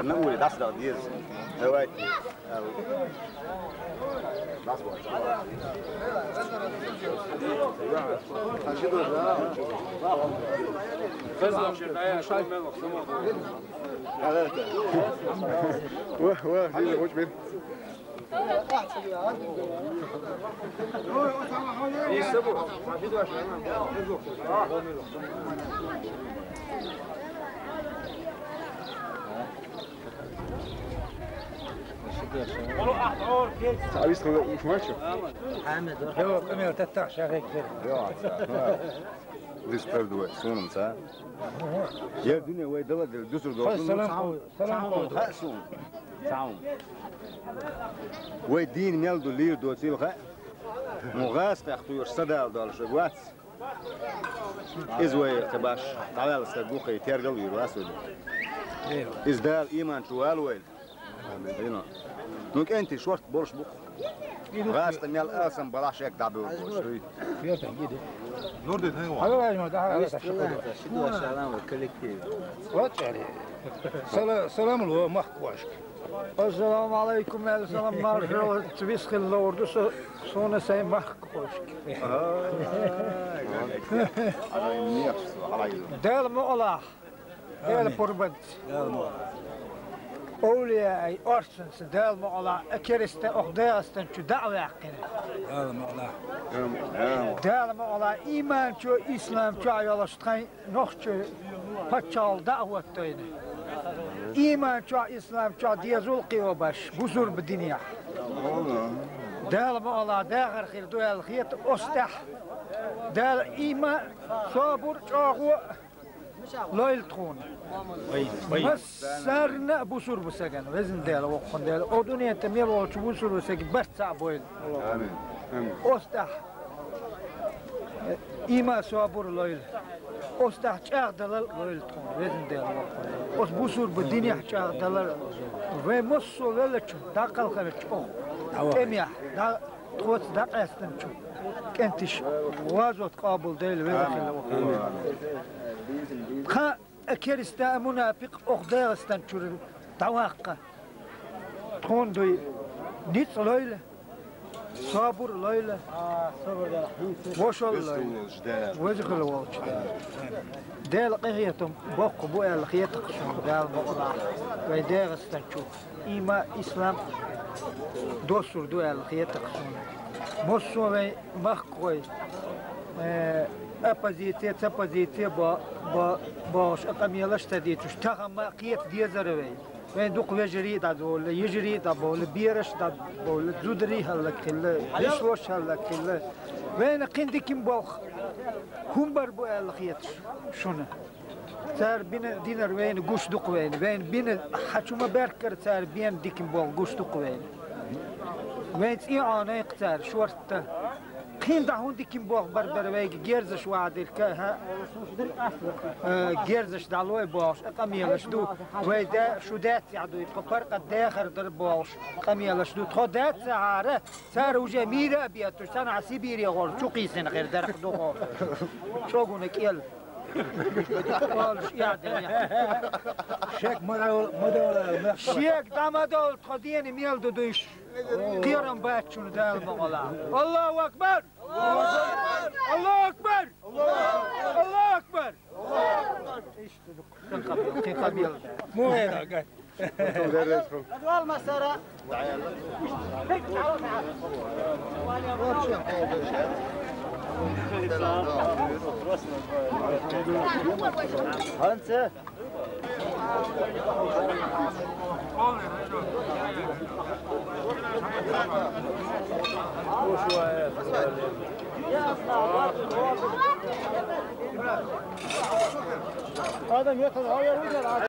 نقول داس ده ديز هواي داس عايز مش ماشي حامد هو كم تتع شغال ليش بردوا سونم سا يا الدنيا وين دوا دوسر دوا سلام هاسون ساوم وين دين ميل دو لير دو تيل خا مغاس تختو صدال دال شغوات إزوي تباش تعال استدوقي تيرجل يرواسو إزدال إيمان شوال وين هنا نوك أنت شورت بورش بوك غاس تميل أصلا بلاش يك دابو فيها جديد نورد هاي هذا يا جماعة هذا شدوا السلام والكوليكتيف واتشاري سلام الله محكواش السلام عليكم يا سلام مارشال تبيسخ اللورد صونا ساي محكواش دال مقلع دال بربنت أولياء أرسنس دال مقلع أكرست أخداستن شو دعوة عقنا دال مقلع إيمان شو إسلام شو عيالشتخين نخش بتشال دعوة تينه إيمان شو إسلام شو ديزول قيوبش بزور بالدنيا دال مقلع داخل خير دوال خيط أستح دال إيمان صابر شاغو لا يلتقون بس سرنا بسور بسكن وزن دال وقن دال أدنيا تميل وش بسور بسكن بس تعبين آمين أستح إيمان صابر لا يل أستح شاغ دلال لا يلتقون وزن دال وقن أس بسور بالدنيا شاغ دلال ومصو للش داقل خلش أميح دا توت داقستن شو كنتش وازوت قابل دال وزن وقن خا أكيرستا منافق أخدارستان شو تواقع تكون دوي نيت ليلة صابر ليلة وشل ليلة وجه الوالش دال قهيتهم بق بوع الخيط دال بقطع ويدارستان شو إما إسلام دوسر دوع الخيط مصر مخكوي أبازيتي باش أقاميلاش تدي تشتغل ما قيت ديزروي وين دوق يجري دول يجري دبول بيرش دبول زودري هلك كله يشوش هلك كله وين قندي كم باخ هم بربو الخيط شنو صار بين دينر وين قوش دوق وين بين حشومة بركر صار بين ديكم باخ قوش دوق وين تي أنا يقتار شورت خين دعون دي كم باخ بربر ويجي جيرزش وعد الكها جيرزش دعوي باش قميلش دو ويدا شو دات يعدو يتقفر قد داخر در باش قميلش دو تخدات سعاره سعر وجميلة بياتو سنة عسيبيري غور شو قيسين غير درخ دو غور شو قونك إل والش يعني شيك مدول شيك دا مدول تخديني ميل دو دوش قيرم باتشون دال مغلا الله أكبر الله أكبر الله أكبر إيش تدق قبيل مو هنا قاعد أدوال مسارة هانسة هذا يأخذ هاي